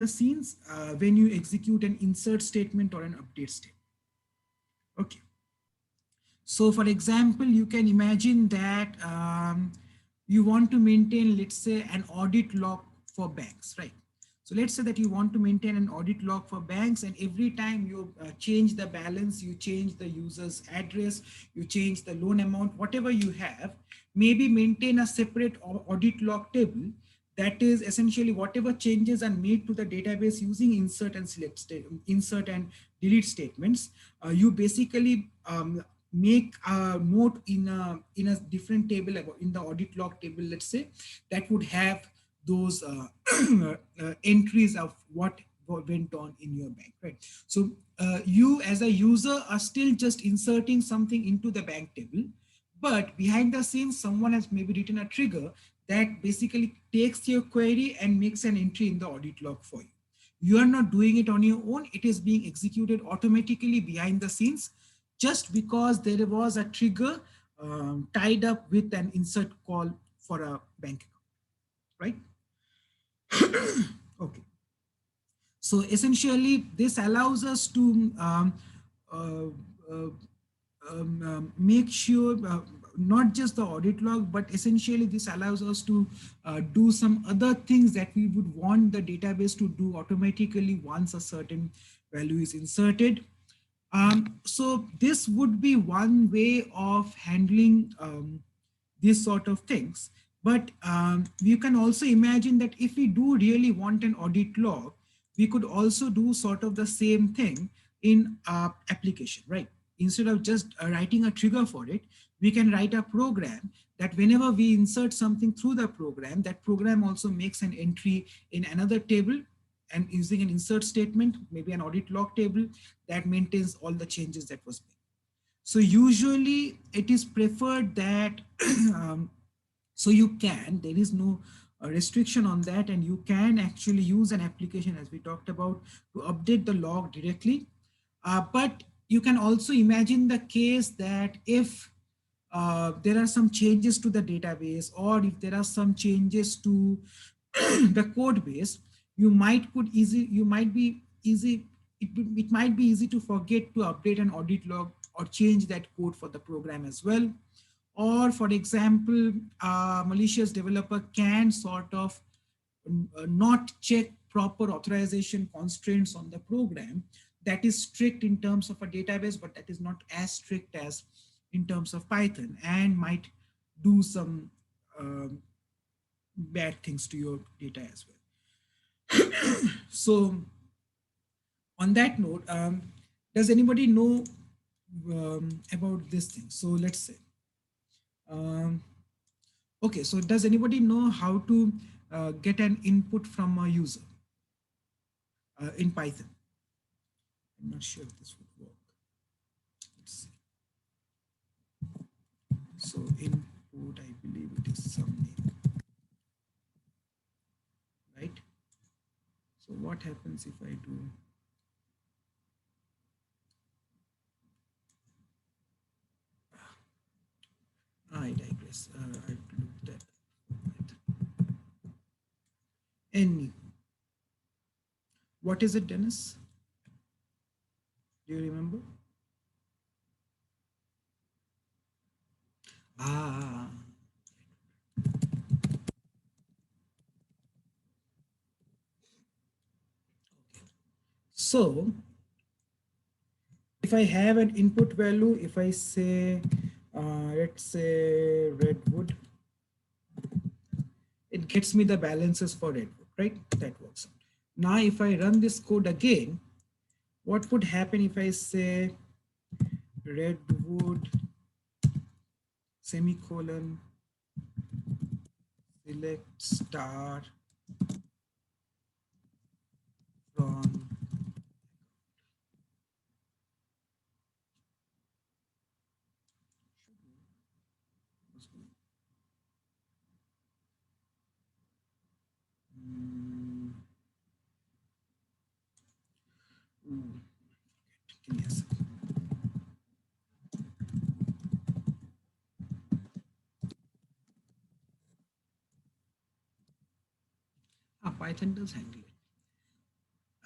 the scenes when you execute an insert statement or an update statement. Okay. So for example, you can imagine that you want to maintain, let's say, an audit log for banks, right? So let's say that you want to maintain an audit log for banks, and every time you change the balance, you change the user's address, you change the loan amount, whatever you have, maybe maintain a separate audit log table that is essentially whatever changes are made to the database using insert and delete statements. You basically make a note in a different table, in the audit log table, let's say, that would have those entries of what went on in your bank, right? So you as a user are still just inserting something into the bank table, but behind the scenes, someone has maybe written a trigger that basically takes your query and makes an entry in the audit log for you. You are not doing it on your own. It is being executed automatically behind the scenes just because there was a trigger tied up with an insert call for a bank account, right? Okay. So essentially, this allows us to uh, uh, make sure not just the audit log, but essentially this allows us to do some other things that we would want the database to do automatically once a certain value is inserted. So this would be one way of handling these sort of things. But you can also imagine that if we do really want an audit log, we could also do sort of the same thing in our application, right? Instead of just writing a trigger for it, we can write a program that whenever we insert something through the program, that program also makes an entry in another table, and using an insert statement, maybe an audit log table that maintains all the changes that was made. So usually it is preferred that so you can, there is no restriction on that, and you can actually use an application, as we talked about, to update the log directly. But you can also imagine the case that if there are some changes to the database, or if there are some changes to the code base, you might be easy, it might be easy to forget to update an audit log or change that code for the program as well. Or for example, a malicious developer can sort of not check proper authorization constraints on the program that is strict in terms of a database, but that is not as strict as in terms of Python, and might do some bad things to your data as well. So on that note, does anybody know about this thing? So let's say, um, okay, so does anybody know how to get an input from a user in Python? I'm not sure if this would work. Let's see. So input, I believe it is some name, right? So what happens if I do? I digress. I've looked at any. What is it, Dennis? Do you remember? Ah, so if I have an input value, if I say, let's say redwood, it gets me the balances for redwood, right? That works out. Now, if I run this code again, what would happen if I say redwood semicolon select star from give me a second. Python does handle it.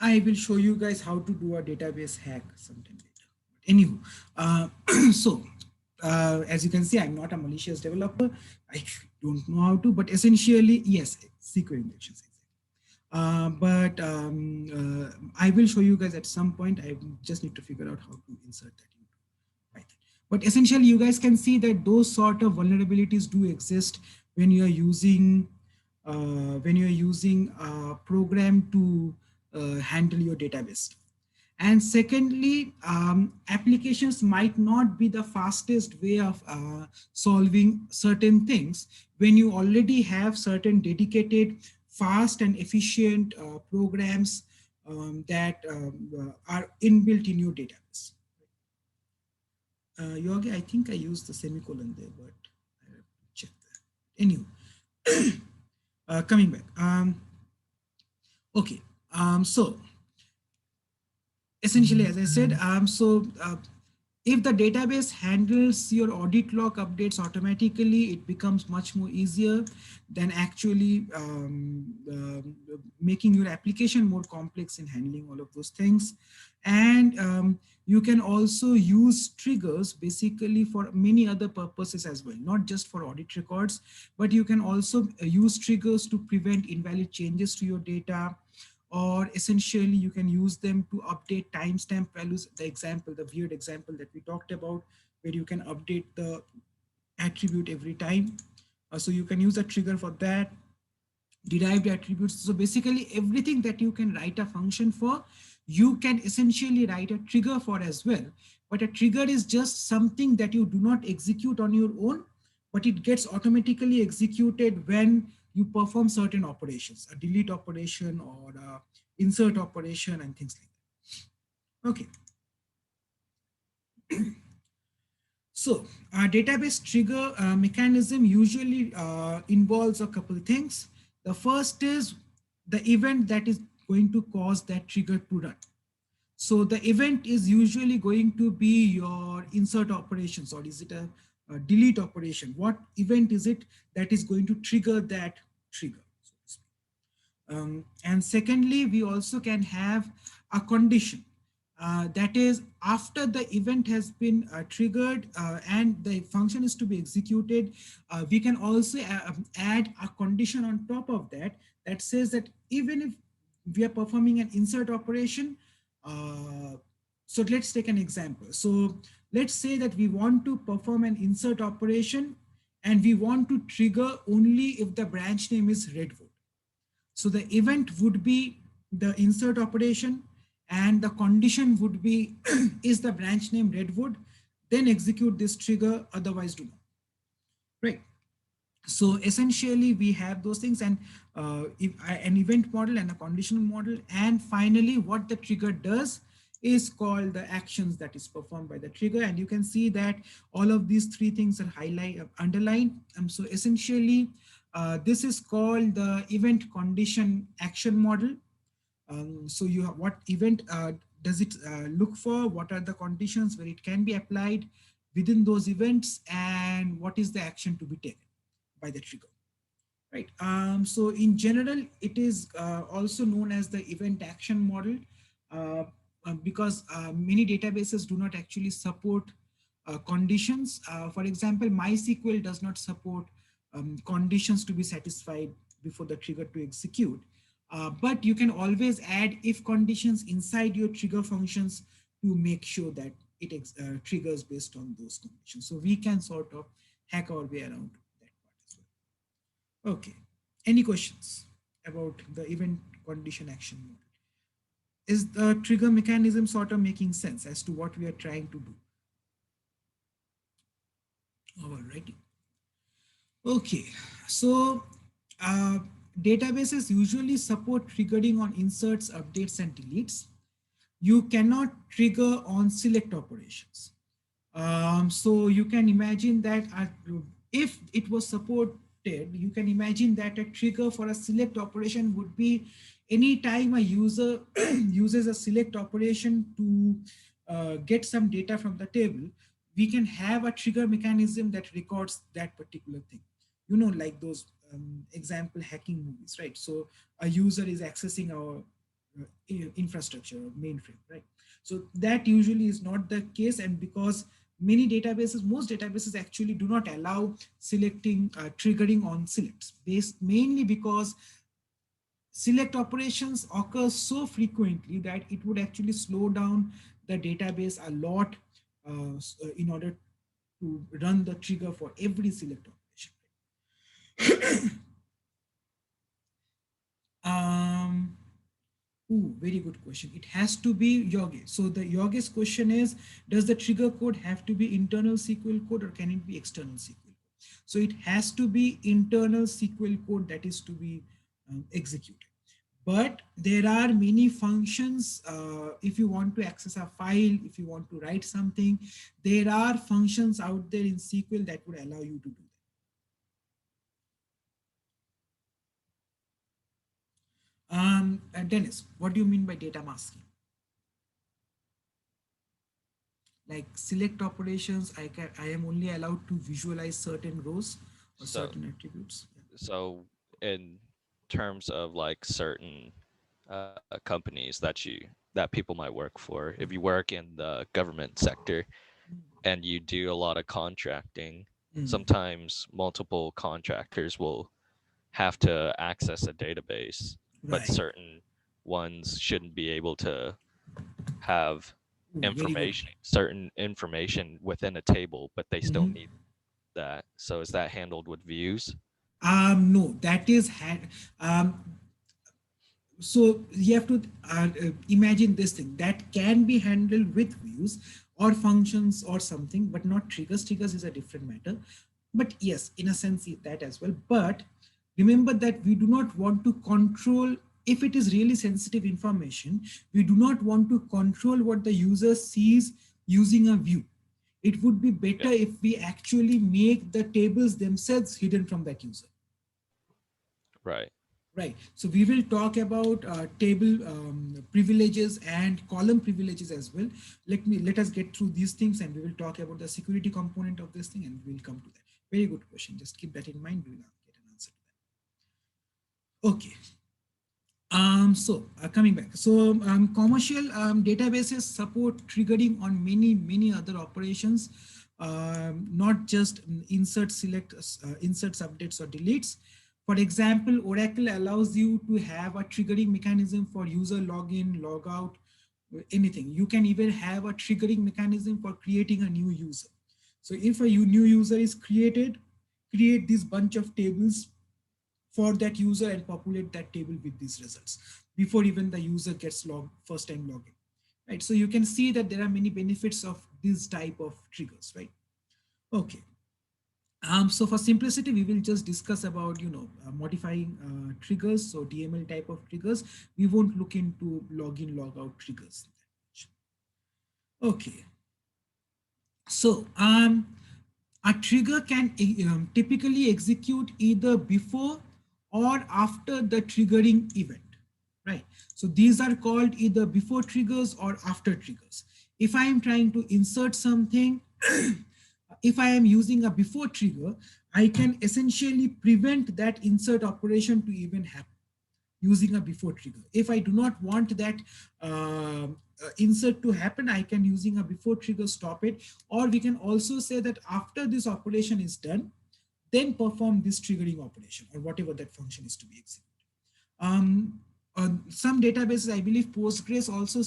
I will show you guys how to do a database hack sometime later. Anywho, so as you can see, I'm not a malicious developer. I don't know how to, but essentially, yes, SQL injections. I will show you guys at some point. I just need to figure out how to insert that into Python. But essentially, you guys can see that those sort of vulnerabilities do exist when you are using a program to handle your database. And secondly, applications might not be the fastest way of solving certain things when you already have certain dedicated, fast and efficient programs that are inbuilt in your database. Yogi, I think I used the semicolon there, but I have to check that. Anyway, coming back. Okay, so essentially, as I said, if the database handles your audit log updates automatically, it becomes much more easier than actually making your application more complex in handling all of those things. And you can also use triggers basically for many other purposes as well, not just for audit records, but you can also use triggers to prevent invalid changes to your data, or essentially you can use them to update timestamp values. The example, the weird example that we talked about, where you can update the attribute every time. So you can use a trigger for that. Derived attributes. So basically everything that you can write a function for, you can essentially write a trigger for as well. But a trigger is just something that you do not execute on your own, but it gets automatically executed when you perform certain operations, a delete operation or a insert operation and things like that. Okay. So our database trigger mechanism usually involves a couple of things. The first is the event that is going to cause that trigger to run. So the event is usually going to be your insert operations, or is it a delete operation? What event is it that is going to trigger that trigger, so to speak? And secondly, we also can have a condition. That is, after the event has been triggered and the function is to be executed, we can also add a condition on top of that that says that even if we are performing an insert operation, so let's take an example. So let's say that we want to perform an insert operation and we want to trigger only if the branch name is Redwood. So the event would be the insert operation and the condition would be is the branch name Redwood, then execute this trigger, otherwise do not. Right. So essentially we have those things, and an event model and a conditional model. And finally, what the trigger does is called the actions that is performed by the trigger. And you can see that all of these three things are underlined. So essentially, this is called the event condition action model. So you have what event does it look for, what are the conditions where it can be applied within those events, and what is the action to be taken by the trigger, right? So in general, it is also known as the event action model, because many databases do not actually support conditions. For example, MySQL does not support conditions to be satisfied before the trigger to execute. But you can always add if conditions inside your trigger functions to make sure that it triggers based on those conditions. So we can sort of hack our way around that part as well. Okay. Any questions about the event condition action model? Is the trigger mechanism sort of making sense as to what we are trying to do? All righty. Okay, so uh, databases usually support triggering on inserts, updates, and deletes. You cannot trigger on select operations. So you can imagine that if it was supported, you can imagine that a trigger for a select operation would be anytime a user uses a select operation to get some data from the table, we can have a trigger mechanism that records that particular thing. You know, like those example hacking movies, right? So a user is accessing our infrastructure or mainframe, right? So that usually is not the case, and because many databases, most databases actually do not allow selecting, triggering on selects, based mainly because select operations occur so frequently that it would actually slow down the database a lot, in order to run the trigger for every select operation. Um, Ooh, very good question. It has to be Yogesh. So the Yogesh question is, does the trigger code have to be internal SQL code or can it be external SQL code? So it has to be internal SQL code that is to be executed. But there are many functions. If you want to access a file, if you want to write something, there are functions out there in SQL that would allow you to do that. Dennis, what do you mean by data masking? Like select operations, I am only allowed to visualize certain rows or So certain attributes. Yeah. so in terms of like certain companies that people might work for, if you work in the government sector and you do a lot of contracting, Mm, sometimes multiple contractors will have to access a database, but right. certain ones shouldn't be able to have Ooh, very good. information, certain information within a table, but they still Mhm. need that. So is that handled with views? No, that is so you have to imagine this thing that can be handled with views or functions or something, but not triggers. Triggers is a different matter, but yes, in a sense that as well. But remember that we do not want to control, if it is really sensitive information, we do not want to control what the user sees using a view. It would be better Yeah, if we actually make the tables themselves hidden from that user. right. Right. So we will talk about table privileges and column privileges as well. Let us get through these things, and we will talk about the security component of this thing, and we will come to that. Very good question. Just keep that in mind. We will get an answer to that. Okay. Coming back. Commercial databases support triggering on many other operations, not just insert, select, inserts, updates, or deletes. For example, Oracle allows you to have a triggering mechanism for user login, logout, anything. You can even have a triggering mechanism for creating a new user. So if a new user is created, create this bunch of tables for that user and populate that table with these results before even the user gets logged first time login, right? So you can see that there are many benefits of this type of triggers, right? Okay. So for simplicity, we will just discuss about, modifying triggers. So DML type of triggers. We won't look into login, logout triggers. Okay. So a trigger can typically execute either before or after the triggering event, right? So these are called either before triggers or after triggers. If I am trying to insert something, if I am using a before trigger, I can essentially prevent that insert operation to even happen using a before trigger. If I do not want that insert to happen, I can using a before trigger stop it. Or we can also say that after this operation is done, then perform this triggering operation or whatever that function is to be executed. Um, on some databases, I believe Postgres also